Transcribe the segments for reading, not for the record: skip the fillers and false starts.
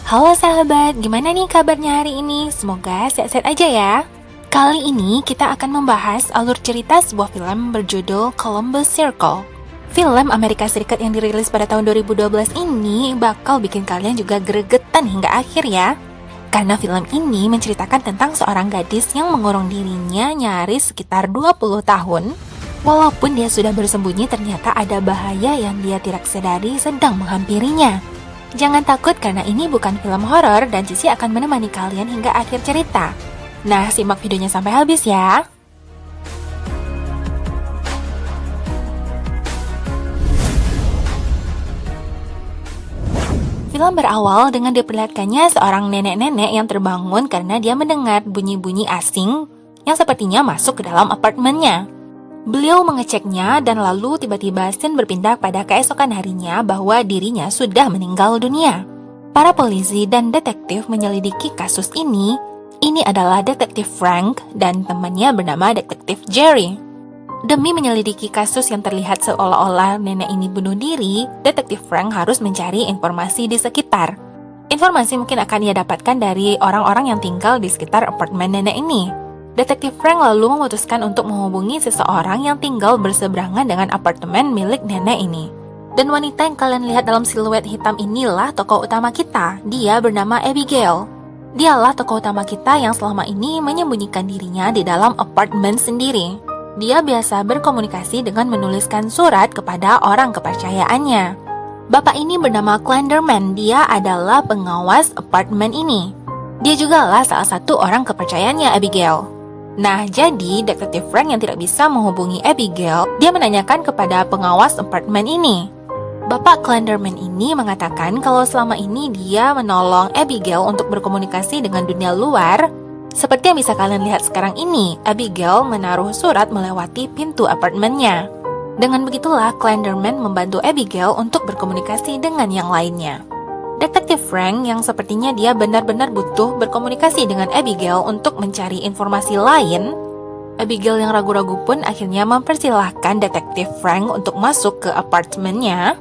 Halo sahabat, gimana nih kabarnya hari ini? Semoga sehat-sehat aja ya. Kali ini kita akan membahas alur cerita sebuah film berjudul Columbus Circle. Film Amerika Serikat yang dirilis pada tahun 2012 ini bakal bikin kalian juga gregetan hingga akhir ya. Karena film ini menceritakan tentang seorang gadis yang mengurung dirinya nyaris sekitar 20 tahun. Walaupun dia sudah bersembunyi, ternyata ada bahaya yang dia tidak sadari sedang menghampirinya. Jangan takut karena ini bukan film horor dan Cici akan menemani kalian hingga akhir cerita. Nah, simak videonya sampai habis ya. Film berawal dengan diperlihatkannya seorang nenek-nenek yang terbangun karena dia mendengar bunyi-bunyi asing yang sepertinya masuk ke dalam apartemennya. Beliau mengeceknya dan lalu tiba-tiba scene berpindah pada keesokan harinya bahwa dirinya sudah meninggal dunia. Para polisi dan detektif menyelidiki kasus ini. Ini adalah detektif Frank dan temannya bernama detektif Jerry. Demi menyelidiki kasus yang terlihat seolah-olah nenek ini bunuh diri, detektif Frank harus mencari informasi di sekitar. Informasi mungkin akan ia dapatkan dari orang-orang yang tinggal di sekitar apartemen nenek ini. Detektif Frank lalu memutuskan untuk menghubungi seseorang yang tinggal berseberangan dengan apartemen milik nenek ini. Dan wanita yang kalian lihat dalam siluet hitam inilah tokoh utama kita. Dia bernama Abigail. Dialah tokoh utama kita yang selama ini menyembunyikan dirinya di dalam apartemen sendiri. Dia biasa berkomunikasi dengan menuliskan surat kepada orang kepercayaannya. Bapak ini bernama Clenderman. Dia adalah pengawas apartemen ini. Dia jugalah salah satu orang kepercayaannya Abigail. Nah, jadi detektif Frank yang tidak bisa menghubungi Abigail, dia menanyakan kepada pengawas apartemen ini. Bapak Clenderman ini mengatakan kalau selama ini dia menolong Abigail untuk berkomunikasi dengan dunia luar. Seperti yang bisa kalian lihat sekarang ini, Abigail menaruh surat melewati pintu apartemennya. Dengan begitulah Clenderman membantu Abigail untuk berkomunikasi dengan yang lainnya. Detektif Frank yang sepertinya dia benar-benar butuh berkomunikasi dengan Abigail untuk mencari informasi lain. Abigail yang ragu-ragu pun akhirnya mempersilahkan detektif Frank untuk masuk ke apartemennya.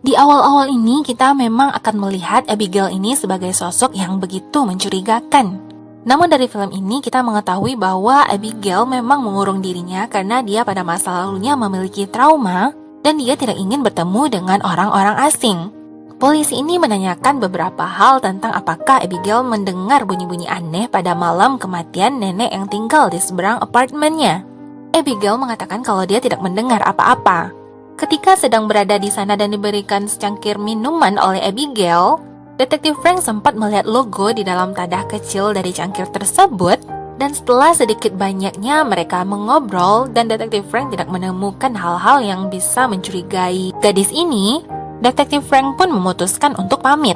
Di awal-awal ini kita memang akan melihat Abigail ini sebagai sosok yang begitu mencurigakan. Namun dari film ini kita mengetahui bahwa Abigail memang mengurung dirinya karena dia pada masa lalunya memiliki trauma dan dia tidak ingin bertemu dengan orang-orang asing. Polisi ini menanyakan beberapa hal tentang apakah Abigail mendengar bunyi-bunyi aneh pada malam kematian nenek yang tinggal di seberang apartemennya. Abigail mengatakan kalau dia tidak mendengar apa-apa. Ketika sedang berada di sana dan diberikan secangkir minuman oleh Abigail, detektif Frank sempat melihat logo di dalam tadah kecil dari cangkir tersebut. Dan setelah sedikit banyaknya mereka mengobrol dan detektif Frank tidak menemukan hal-hal yang bisa mencurigai gadis ini, detektif Frank pun memutuskan untuk pamit.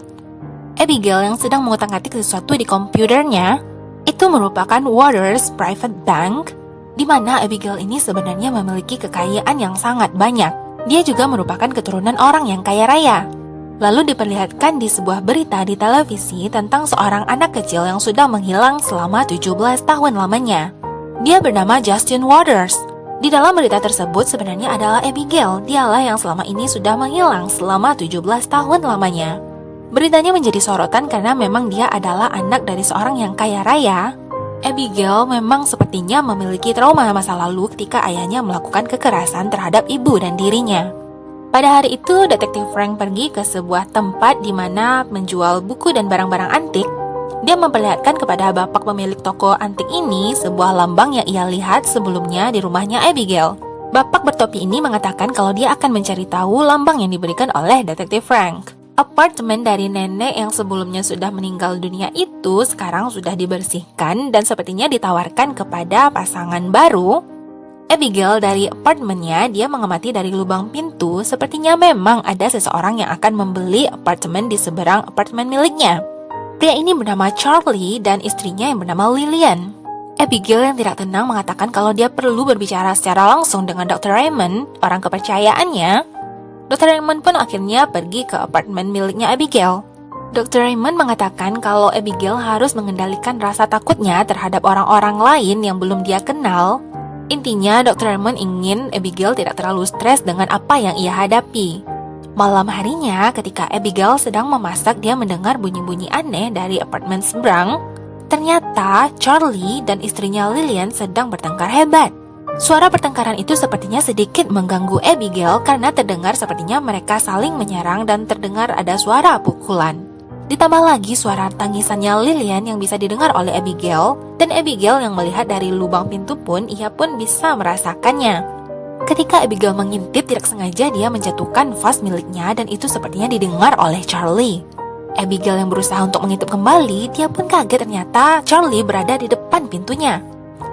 Abigail yang sedang mengutak-atik sesuatu di komputernya, itu merupakan Waters Private Bank, di mana Abigail ini sebenarnya memiliki kekayaan yang sangat banyak. Dia juga merupakan keturunan orang yang kaya raya. Lalu diperlihatkan di sebuah berita di televisi tentang seorang anak kecil yang sudah menghilang selama 17 tahun lamanya. Dia bernama Justin Waters. Di dalam berita tersebut sebenarnya adalah Abigail. Dialah yang selama ini sudah menghilang selama 17 tahun lamanya. Beritanya menjadi sorotan karena memang dia adalah anak dari seorang yang kaya raya. Abigail memang sepertinya memiliki trauma masa lalu ketika ayahnya melakukan kekerasan terhadap ibu dan dirinya. Pada hari itu, detektif Frank pergi ke sebuah tempat di mana menjual buku dan barang-barang antik. Dia memperlihatkan kepada bapak pemilik toko antik ini sebuah lambang yang ia lihat sebelumnya di rumahnya Abigail. Bapak bertopi ini mengatakan kalau dia akan mencari tahu lambang yang diberikan oleh detektif Frank. Apartemen dari nenek yang sebelumnya sudah meninggal dunia itu sekarang sudah dibersihkan dan sepertinya ditawarkan kepada pasangan baru. Abigail dari apartemennya, dia mengamati dari lubang pintu, sepertinya memang ada seseorang yang akan membeli apartemen di seberang apartemen miliknya. Pria ini bernama Charlie dan istrinya yang bernama Lillian. Abigail yang tidak tenang mengatakan kalau dia perlu berbicara secara langsung dengan Dr. Raymond, orang kepercayaannya. Dr. Raymond pun akhirnya pergi ke apartemen miliknya Abigail. Dr. Raymond mengatakan kalau Abigail harus mengendalikan rasa takutnya terhadap orang-orang lain yang belum dia kenal. Intinya, Dr. Raymond ingin Abigail tidak terlalu stres dengan apa yang ia hadapi. Malam harinya, ketika Abigail sedang memasak, dia mendengar bunyi-bunyi aneh dari apartemen seberang. Ternyata Charlie dan istrinya Lillian sedang bertengkar hebat. Suara pertengkaran itu sepertinya sedikit mengganggu Abigail karena terdengar sepertinya mereka saling menyerang dan terdengar ada suara pukulan. Ditambah lagi suara tangisannya Lillian yang bisa didengar oleh Abigail, dan Abigail yang melihat dari lubang pintu pun, ia pun bisa merasakannya. Ketika Abigail mengintip, tidak sengaja dia menjatuhkan vas miliknya dan itu sepertinya didengar oleh Charlie. Abigail yang berusaha untuk mengintip kembali, dia pun kaget ternyata Charlie berada di depan pintunya.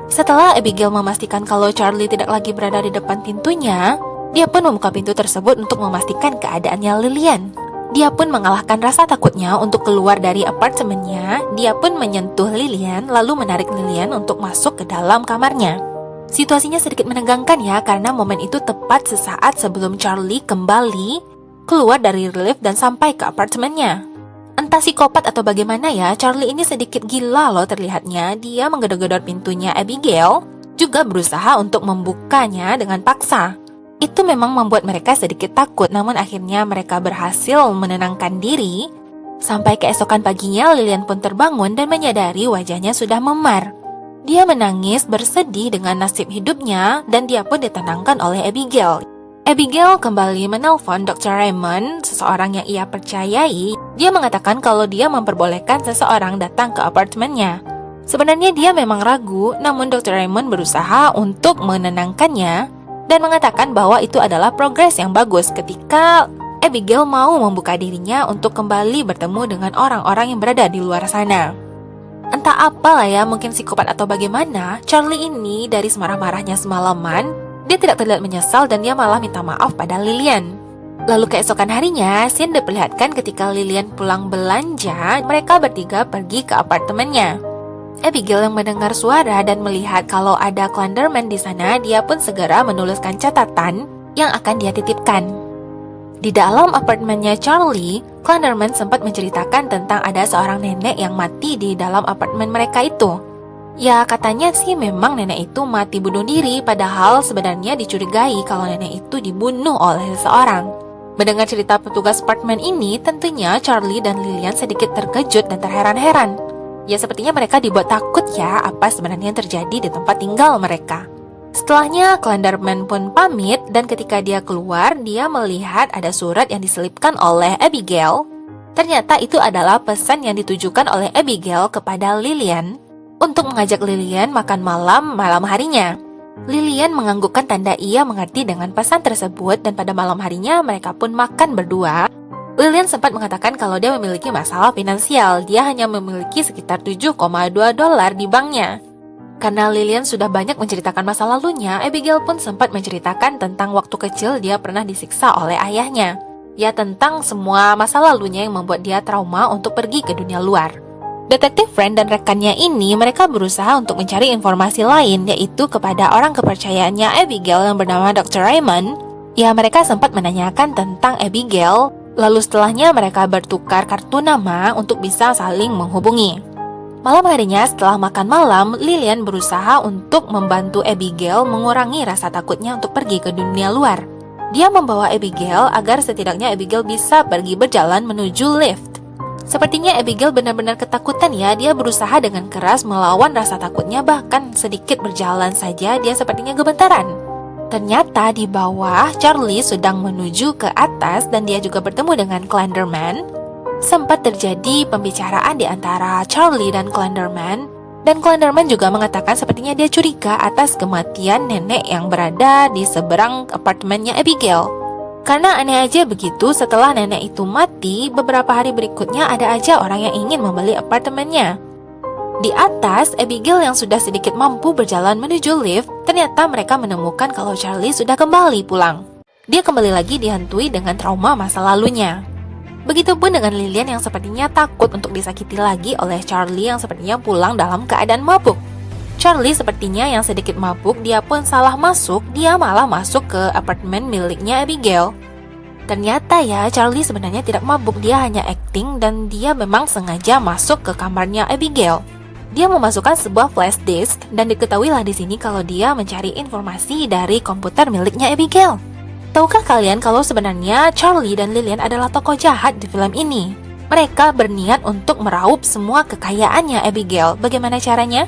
Setelah Abigail memastikan kalau Charlie tidak lagi berada di depan pintunya, dia pun membuka pintu tersebut untuk memastikan keadaannya Lillian. Dia pun mengalahkan rasa takutnya untuk keluar dari apartemennya. Dia pun menyentuh Lillian lalu menarik Lillian untuk masuk ke dalam kamarnya. Situasinya sedikit menegangkan ya, karena momen itu tepat sesaat sebelum Charlie kembali keluar dari lift dan sampai ke apartemennya. Entah psikopat atau bagaimana ya, Charlie ini sedikit gila loh terlihatnya. Dia menggedor-gedor pintunya Abigail, juga berusaha untuk membukanya dengan paksa. Itu memang membuat mereka sedikit takut, namun akhirnya mereka berhasil menenangkan diri. Sampai keesokan paginya, Lillian pun terbangun dan menyadari wajahnya sudah memar. Dia menangis bersedih dengan nasib hidupnya dan dia pun ditenangkan oleh Abigail. Abigail kembali menelpon Dr. Raymond, seseorang yang ia percayai. Dia mengatakan kalau dia memperbolehkan seseorang datang ke apartemennya. Sebenarnya dia memang ragu, namun Dr. Raymond berusaha untuk menenangkannya dan mengatakan bahwa itu adalah progres yang bagus ketika Abigail mau membuka dirinya untuk kembali bertemu dengan orang-orang yang berada di luar sana. Entah apalah ya, mungkin psikopat atau bagaimana, Charlie ini dari semarah-marahnya semalaman, dia tidak terlihat menyesal dan dia malah minta maaf pada Lillian. Lalu keesokan harinya, scene diperlihatkan ketika Lillian pulang belanja, mereka bertiga pergi ke apartemennya. Abigail yang mendengar suara dan melihat kalau ada Clanderman di sana, dia pun segera menuliskan catatan yang akan dia titipkan. Di dalam apartemennya Charlie, Clanderman sempat menceritakan tentang ada seorang nenek yang mati di dalam apartemen mereka itu. Ya, katanya sih memang nenek itu mati bunuh diri, padahal sebenarnya dicurigai kalau nenek itu dibunuh oleh seseorang. Mendengar cerita petugas apartemen ini, tentunya Charlie dan Lillian sedikit terkejut dan terheran-heran. Ya, sepertinya mereka dibuat takut ya apa sebenarnya yang terjadi di tempat tinggal mereka. Setelahnya, Clanderman pun pamit dan ketika dia keluar, dia melihat ada surat yang diselipkan oleh Abigail. Ternyata itu adalah pesan yang ditujukan oleh Abigail kepada Lillian untuk mengajak Lillian makan malam harinya. Lillian menganggukkan tanda ia mengerti dengan pesan tersebut dan pada malam harinya mereka pun makan berdua. Lillian sempat mengatakan kalau dia memiliki masalah finansial, dia hanya memiliki sekitar $7,2 di banknya. Karena Lillian sudah banyak menceritakan masa lalunya, Abigail pun sempat menceritakan tentang waktu kecil dia pernah disiksa oleh ayahnya. Ya, tentang semua masa lalunya yang membuat dia trauma untuk pergi ke dunia luar. Detektif Friend dan rekannya ini, mereka berusaha untuk mencari informasi lain, yaitu kepada orang kepercayaannya Abigail yang bernama Dr. Raymond. Ya, mereka sempat menanyakan tentang Abigail, lalu setelahnya mereka bertukar kartu nama untuk bisa saling menghubungi. Malam harinya setelah makan malam, Lillian berusaha untuk membantu Abigail mengurangi rasa takutnya untuk pergi ke dunia luar. Dia membawa Abigail agar setidaknya Abigail bisa pergi berjalan menuju lift. Sepertinya Abigail benar-benar ketakutan ya, dia berusaha dengan keras melawan rasa takutnya, bahkan sedikit berjalan saja dia sepertinya gemetaran. Ternyata di bawah, Charlie sedang menuju ke atas dan dia juga bertemu dengan Clanderman. Sempat terjadi pembicaraan di antara Charlie dan Clanderman juga mengatakan sepertinya dia curiga atas kematian nenek yang berada di seberang apartemennya Abigail. Karena aneh aja begitu, setelah nenek itu mati, beberapa hari berikutnya ada aja orang yang ingin membeli apartemennya. Di atas, Abigail yang sudah sedikit mampu berjalan menuju lift, ternyata mereka menemukan kalau Charlie sudah kembali pulang. Dia kembali lagi dihantui dengan trauma masa lalunya. Begitupun dengan Lillian yang sepertinya takut untuk disakiti lagi oleh Charlie yang sepertinya pulang dalam keadaan mabuk. Charlie sepertinya yang sedikit mabuk, dia pun salah masuk, dia malah masuk ke apartemen miliknya Abigail. Ternyata ya, Charlie sebenarnya tidak mabuk, dia hanya acting dan dia memang sengaja masuk ke kamarnya Abigail. Dia memasukkan sebuah flash disk dan diketahuilah di sini kalau dia mencari informasi dari komputer miliknya Abigail. Tahukah kalian kalau sebenarnya Charlie dan Lillian adalah tokoh jahat di film ini? Mereka berniat untuk meraup semua kekayaannya Abigail. Bagaimana caranya?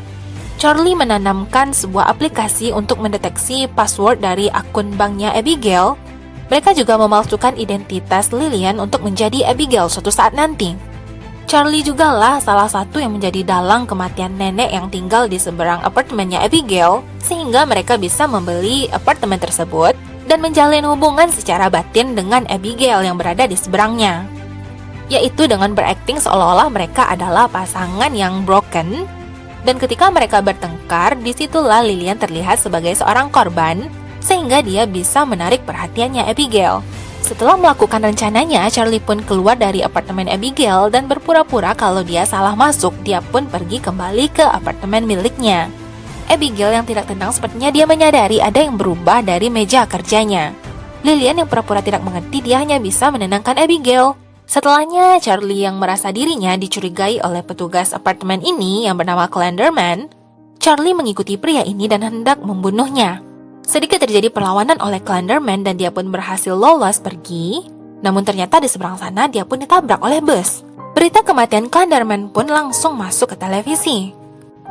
Charlie menanamkan sebuah aplikasi untuk mendeteksi password dari akun banknya Abigail. Mereka juga memalsukan identitas Lillian untuk menjadi Abigail suatu saat nanti. Charlie jugalah salah satu yang menjadi dalang kematian nenek yang tinggal di seberang apartemennya Abigail, sehingga mereka bisa membeli apartemen tersebut dan menjalin hubungan secara batin dengan Abigail yang berada di seberangnya, yaitu dengan berakting seolah-olah mereka adalah pasangan yang broken. Dan ketika mereka bertengkar, disitulah Lillian terlihat sebagai seorang korban, sehingga dia bisa menarik perhatiannya Abigail. Setelah melakukan rencananya, Charlie pun keluar dari apartemen Abigail dan berpura-pura kalau dia salah masuk. Dia pun pergi kembali ke apartemen miliknya. Abigail yang tidak tenang sepertinya dia menyadari ada yang berubah dari meja kerjanya. Lillian yang pura-pura tidak mengerti, dia hanya bisa menenangkan Abigail. Setelahnya, Charlie yang merasa dirinya dicurigai oleh petugas apartemen ini yang bernama Clenderman. Charlie mengikuti pria ini dan hendak membunuhnya. Sedikit terjadi perlawanan oleh Clenderman dan dia pun berhasil lolos pergi. Namun ternyata di seberang sana dia pun ditabrak oleh bus. Berita kematian Clenderman pun langsung masuk ke televisi.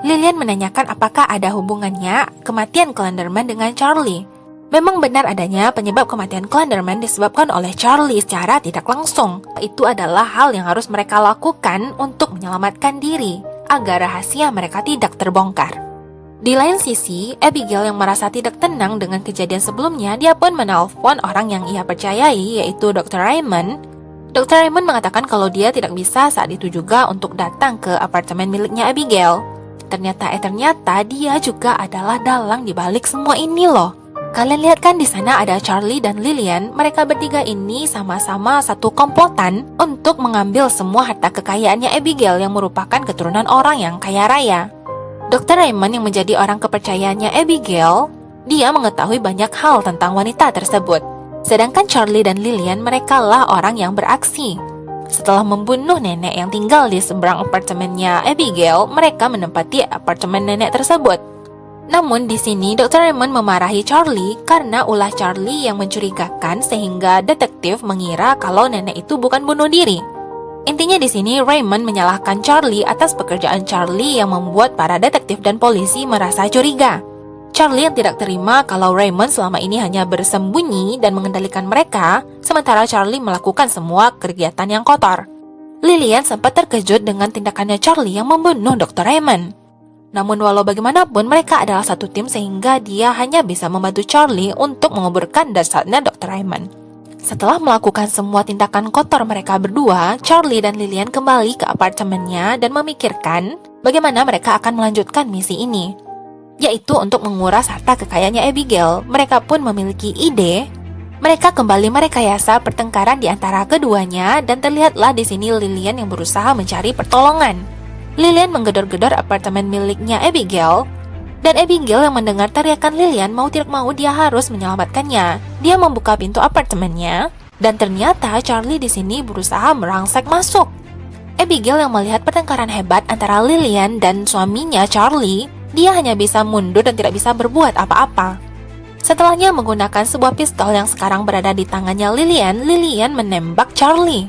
Lillian menanyakan apakah ada hubungannya kematian Clenderman dengan Charlie. Memang benar adanya penyebab kematian Clenderman disebabkan oleh Charlie secara tidak langsung. Itu adalah hal yang harus mereka lakukan untuk menyelamatkan diri agar rahasia mereka tidak terbongkar. Di lain sisi, Abigail yang merasa tidak tenang dengan kejadian sebelumnya, dia pun menelpon orang yang ia percayai, yaitu Dr. Raymond. Dr. Raymond mengatakan kalau dia tidak bisa saat itu juga untuk datang ke apartemen miliknya Abigail. Ternyata dia juga adalah dalang di balik semua ini loh. Kalian lihat kan di sana ada Charlie dan Lillian, mereka bertiga ini sama-sama satu komplotan untuk mengambil semua harta kekayaannya Abigail yang merupakan keturunan orang yang kaya raya. Dr. Raymond yang menjadi orang kepercayaannya Abigail, dia mengetahui banyak hal tentang wanita tersebut. Sedangkan Charlie dan Lillian, mereka lah orang yang beraksi. Setelah membunuh nenek yang tinggal di seberang apartemennya Abigail, mereka menempati apartemen nenek tersebut. Namun di sini Dr. Raymond memarahi Charlie karena ulah Charlie yang mencurigakan sehingga detektif mengira kalau nenek itu bukan bunuh diri. Intinya di sini Raymond menyalahkan Charlie atas pekerjaan Charlie yang membuat para detektif dan polisi merasa curiga. Charlie yang tidak terima kalau Raymond selama ini hanya bersembunyi dan mengendalikan mereka, sementara Charlie melakukan semua kegiatan yang kotor. Lillian sempat terkejut dengan tindakannya Charlie yang membunuh Dr. Raymond. Namun walau bagaimanapun mereka adalah satu tim sehingga dia hanya bisa membantu Charlie untuk menguburkan jasadnya Dr. Raymond. Setelah melakukan semua tindakan kotor mereka berdua, Charlie dan Lillian kembali ke apartemennya dan memikirkan bagaimana mereka akan melanjutkan misi ini, yaitu untuk menguras harta kekayaannya Abigail. Mereka pun memiliki ide. Mereka kembali merekayasa pertengkaran di antara keduanya dan terlihatlah di sini Lillian yang berusaha mencari pertolongan. Lillian menggedor-gedor apartemen miliknya Abigail. Dan Abigail yang mendengar teriakan Lillian mau tidak mau dia harus menyelamatkannya. Dia membuka pintu apartemennya dan ternyata Charlie di sini berusaha merangsek masuk. Abigail yang melihat pertengkaran hebat antara Lillian dan suaminya Charlie, dia hanya bisa mundur dan tidak bisa berbuat apa-apa. Setelahnya menggunakan sebuah pistol yang sekarang berada di tangannya Lillian, Lillian menembak Charlie.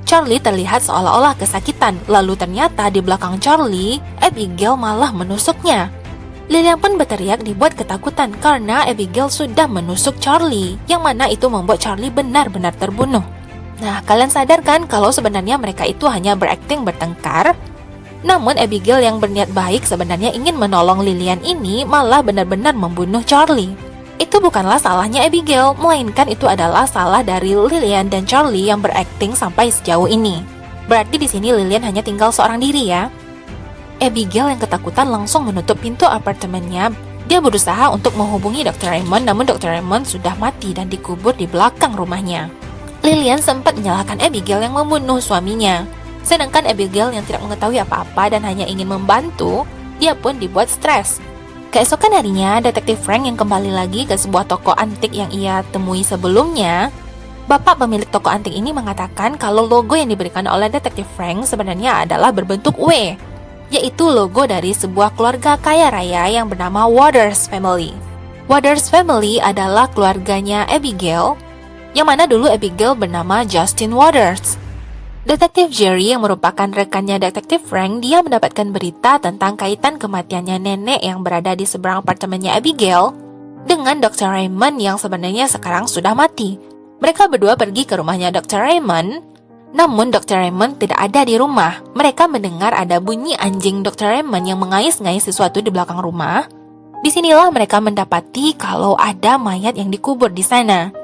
Charlie terlihat seolah-olah kesakitan, lalu ternyata di belakang Charlie, Abigail malah menusuknya. Lillian pun berteriak dibuat ketakutan karena Abigail sudah menusuk Charlie, yang mana itu membuat Charlie benar-benar terbunuh. Nah, kalian sadar kan kalau sebenarnya mereka itu hanya berakting bertengkar? Namun Abigail yang berniat baik sebenarnya ingin menolong Lillian ini malah benar-benar membunuh Charlie. Itu bukanlah salahnya Abigail, melainkan itu adalah salah dari Lillian dan Charlie yang berakting sampai sejauh ini. Berarti di sini Lillian hanya tinggal seorang diri ya. Abigail yang ketakutan langsung menutup pintu apartemennya. Dia berusaha untuk menghubungi Dr. Raymond, namun Dr. Raymond sudah mati dan dikubur di belakang rumahnya. Lillian sempat menyalahkan Abigail yang membunuh suaminya. Sedangkan Abigail yang tidak mengetahui apa-apa dan hanya ingin membantu, dia pun dibuat stres. Keesokan harinya, Detektif Frank yang kembali lagi ke sebuah toko antik yang ia temui sebelumnya. Bapak pemilik toko antik ini mengatakan kalau logo yang diberikan oleh Detektif Frank sebenarnya adalah berbentuk W, yaitu logo dari sebuah keluarga kaya raya yang bernama Waters Family. Waters Family adalah keluarganya Abigail. yang mana dulu Abigail bernama Justin Waters. Detektif Jerry yang merupakan rekannya Detektif Frank, dia mendapatkan berita tentang kaitan kematiannya nenek yang berada di seberang apartemennya Abigail dengan Dr. Raymond yang sebenarnya sekarang sudah mati. Mereka berdua pergi ke rumahnya Dr. Raymond, namun Dr. Raymond tidak ada di rumah. Mereka mendengar ada bunyi anjing Dr. Raymond yang mengais-ngais sesuatu di belakang rumah. Disinilah mereka mendapati kalau ada mayat yang dikubur di sana.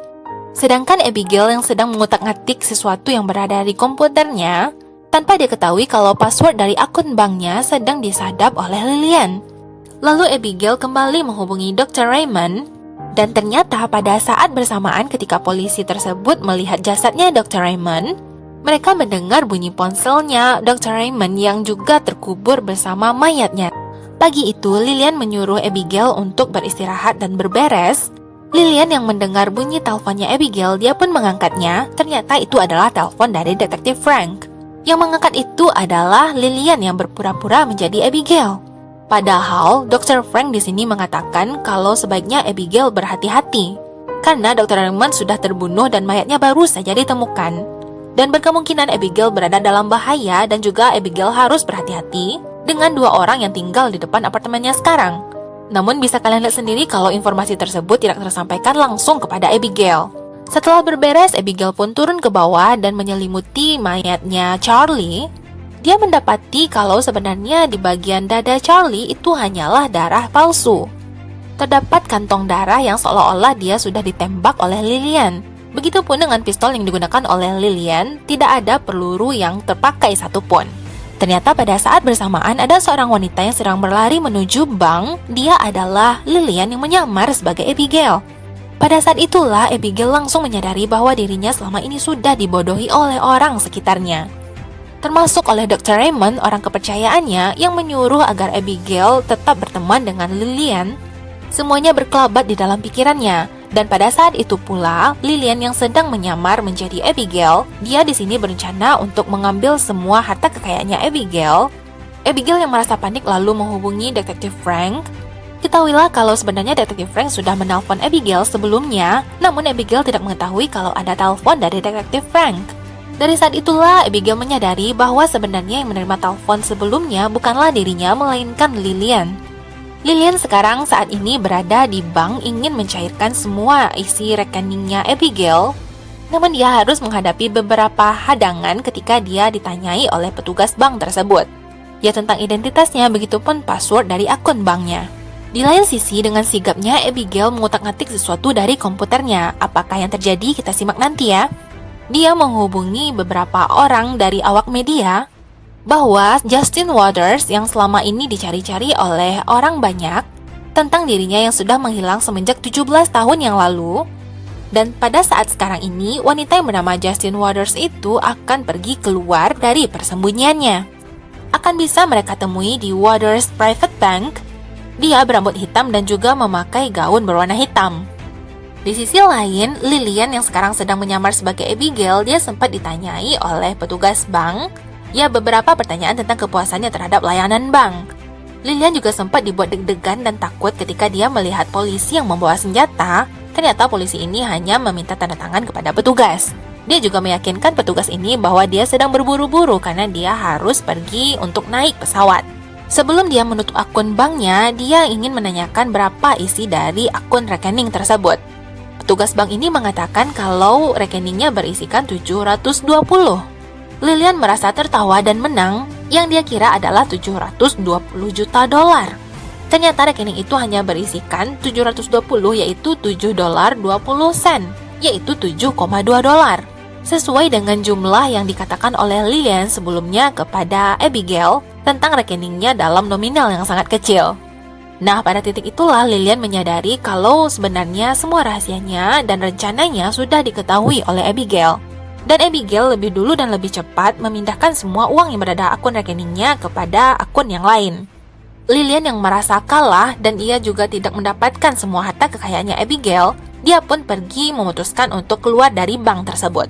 Sedangkan Abigail yang sedang mengutak-ngatik sesuatu yang berada di komputernya, tanpa dia ketahui kalau password dari akun banknya sedang disadap oleh Lillian. Lalu Abigail kembali menghubungi Dr. Raymond, dan ternyata pada saat bersamaan ketika polisi tersebut melihat jasadnya Dr. Raymond, mereka mendengar bunyi ponselnya Dr. Raymond yang juga terkubur bersama mayatnya. Pagi itu, Lillian menyuruh Abigail untuk beristirahat dan berberes. Lillian yang mendengar bunyi teleponnya Abigail, dia pun mengangkatnya. Ternyata itu adalah telepon dari Detektif Frank. Yang mengangkat itu adalah Lillian yang berpura-pura menjadi Abigail. Padahal Dr. Frank di sini mengatakan kalau sebaiknya Abigail berhati-hati karena Dr. Raymond sudah terbunuh dan mayatnya baru saja ditemukan. Dan berkemungkinan Abigail berada dalam bahaya dan juga Abigail harus berhati-hati dengan dua orang yang tinggal di depan apartemennya sekarang. Namun bisa kalian lihat sendiri kalau informasi tersebut tidak tersampaikan langsung kepada Abigail. Setelah berberes, Abigail pun turun ke bawah dan menyelimuti mayatnya Charlie. Dia mendapati kalau sebenarnya di bagian dada Charlie itu hanyalah darah palsu. Terdapat kantong darah yang seolah-olah dia sudah ditembak oleh Lillian. Begitupun dengan pistol yang digunakan oleh Lillian, tidak ada peluru yang terpakai satupun. Ternyata pada saat bersamaan ada seorang wanita yang sedang berlari menuju bank. Dia adalah Lillian yang menyamar sebagai Abigail. Pada saat itulah Abigail langsung menyadari bahwa dirinya selama ini sudah dibodohi oleh orang sekitarnya. Termasuk oleh Dr. Raymond, orang kepercayaannya yang menyuruh agar Abigail tetap berteman dengan Lillian. Semuanya berkelabat di dalam pikirannya. Dan pada saat itu pula, Lillian yang sedang menyamar menjadi Abigail, dia di sini berencana untuk mengambil semua harta kekayaannya Abigail. Abigail yang merasa panik lalu menghubungi Detektif Frank. Ketahuilah kalau sebenarnya Detektif Frank sudah menelpon Abigail sebelumnya, namun Abigail tidak mengetahui kalau ada telepon dari Detektif Frank. Dari saat itulah Abigail menyadari bahwa sebenarnya yang menerima telepon sebelumnya bukanlah dirinya, melainkan Lillian. Lillian sekarang saat ini berada di bank ingin mencairkan semua isi rekeningnya Abigail. Namun dia harus menghadapi beberapa hadangan ketika dia ditanyai oleh petugas bank tersebut. Ya tentang identitasnya, begitupun password dari akun banknya. Di lain sisi, dengan sigapnya Abigail mengutak-ngatik sesuatu dari komputernya. Apakah yang terjadi? Kita simak nanti ya. Dia menghubungi beberapa orang dari awak media bahwa Justin Waters yang selama ini dicari-cari oleh orang banyak tentang dirinya yang sudah menghilang semenjak 17 tahun yang lalu. Dan pada saat sekarang ini, wanita yang bernama Justin Waters itu akan pergi keluar dari persembunyiannya. Akan bisa mereka temui di Waters Private Bank. Dia berambut hitam dan juga memakai gaun berwarna hitam. Di sisi lain, Lillian yang sekarang sedang menyamar sebagai Abigail, dia sempat ditanyai oleh petugas bank beberapa pertanyaan tentang kepuasannya terhadap layanan bank. Lillian juga sempat dibuat deg-degan dan takut ketika dia melihat polisi yang membawa senjata. Ternyata polisi ini hanya meminta tanda tangan kepada petugas. Dia juga meyakinkan petugas ini bahwa dia sedang berburu-buru karena dia harus pergi untuk naik pesawat. Sebelum dia menutup akun banknya, dia ingin menanyakan berapa isi dari akun rekening tersebut. Petugas bank ini mengatakan kalau rekeningnya berisikan 720. Lillian merasa tertawa dan menang, yang dia kira adalah 720 juta dolar. Ternyata rekening itu hanya berisikan 720, yaitu 7 dolar 20 sen, yaitu 7,2 dolar. Sesuai dengan jumlah yang dikatakan oleh Lillian sebelumnya kepada Abigail tentang rekeningnya dalam nominal yang sangat kecil. Nah, pada titik itulah Lillian menyadari kalau sebenarnya semua rahasianya dan rencananya sudah diketahui oleh Abigail. Dan Abigail lebih dulu dan lebih cepat memindahkan semua uang yang berada akun rekeningnya kepada akun yang lain. Lillian yang merasa kalah dan ia juga tidak mendapatkan semua harta kekayaannya Abigail, dia pun pergi memutuskan untuk keluar dari bank tersebut.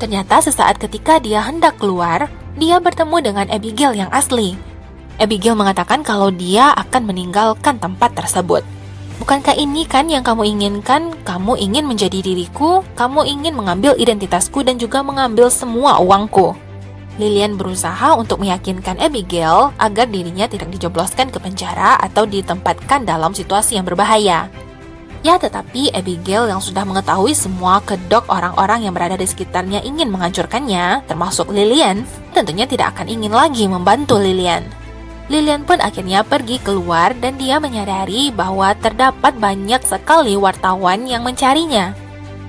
Ternyata sesaat ketika dia hendak keluar, dia bertemu dengan Abigail yang asli. Abigail mengatakan kalau dia akan meninggalkan tempat tersebut. Bukankah ini kan yang kamu inginkan? Kamu ingin menjadi diriku, kamu ingin mengambil identitasku dan juga mengambil semua uangku. Lillian berusaha untuk meyakinkan Abigail agar dirinya tidak dijebloskan ke penjara atau ditempatkan dalam situasi yang berbahaya. Ya, tetapi Abigail yang sudah mengetahui semua kedok orang-orang yang berada di sekitarnya ingin menghancurkannya, termasuk Lillian, tentunya tidak akan ingin lagi membantu Lillian. Lillian pun akhirnya pergi keluar dan dia menyadari bahwa terdapat banyak sekali wartawan yang mencarinya.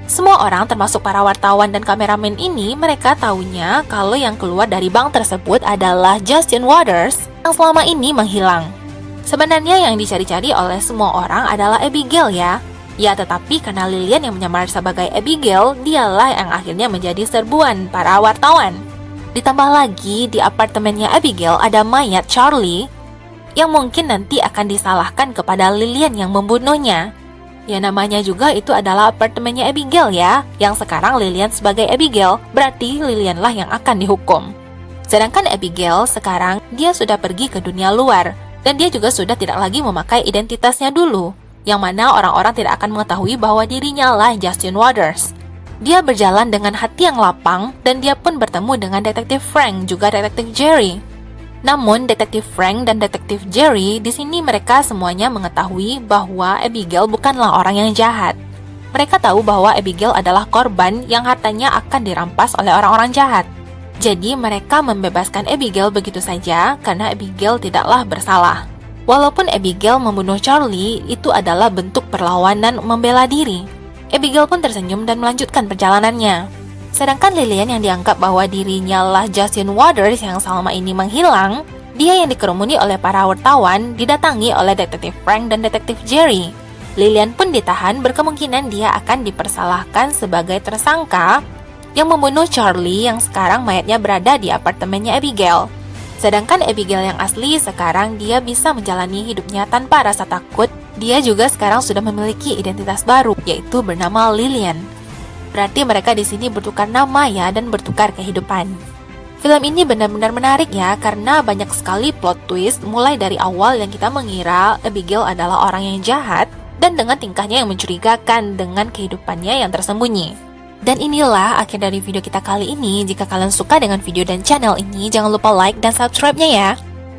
Semua orang termasuk para wartawan dan kameramen ini, mereka tahunya kalau yang keluar dari bank tersebut adalah Justin Waters yang selama ini menghilang. Sebenarnya yang dicari-cari oleh semua orang adalah Abigail ya. Ya, tetapi karena Lillian yang menyamar sebagai Abigail, dialah yang akhirnya menjadi serbuan para wartawan. Ditambah lagi, di apartemennya Abigail ada mayat Charlie yang mungkin nanti akan disalahkan kepada Lillian yang membunuhnya. Ya, namanya juga itu adalah apartemennya Abigail ya, yang sekarang Lillian sebagai Abigail, berarti Lillian lah yang akan dihukum. Sedangkan Abigail sekarang dia sudah pergi ke dunia luar, dan dia juga sudah tidak lagi memakai identitasnya dulu, yang mana orang-orang tidak akan mengetahui bahwa dirinya lah Justin Waters. Dia berjalan dengan hati yang lapang dan dia pun bertemu dengan detektif Frank juga detektif Jerry. Namun detektif Frank dan detektif Jerry di sini mereka semuanya mengetahui bahwa Abigail bukanlah orang yang jahat. Mereka tahu bahwa Abigail adalah korban yang hartanya akan dirampas oleh orang-orang jahat. Jadi mereka membebaskan Abigail begitu saja karena Abigail tidaklah bersalah. Walaupun Abigail membunuh Charlie, itu adalah bentuk perlawanan membela diri. Abigail pun tersenyum dan melanjutkan perjalanannya. Sedangkan Lillian yang dianggap bahwa dirinya lah Justin Waters yang selama ini menghilang, dia yang dikerumuni oleh para wartawan didatangi oleh detektif Frank dan detektif Jerry. Lillian pun ditahan, berkemungkinan dia akan dipersalahkan sebagai tersangka yang membunuh Charlie yang sekarang mayatnya berada di apartemennya Abigail. Sedangkan Abigail yang asli sekarang dia bisa menjalani hidupnya tanpa rasa takut. Dia juga sekarang sudah memiliki identitas baru, yaitu bernama Lillian. Berarti mereka di sini bertukar nama ya dan bertukar kehidupan. Film ini benar-benar menarik ya karena banyak sekali plot twist mulai dari awal yang kita mengira Abigail adalah orang yang jahat dan dengan tingkahnya yang mencurigakan dengan kehidupannya yang tersembunyi. Dan inilah akhir dari video kita kali ini. Jika kalian suka dengan video dan channel ini, jangan lupa like dan subscribe-nya ya.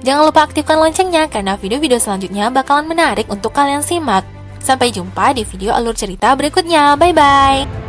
Jangan lupa aktifkan loncengnya karena video-video selanjutnya bakalan menarik untuk kalian simak. Sampai jumpa di video alur cerita berikutnya. Bye-bye!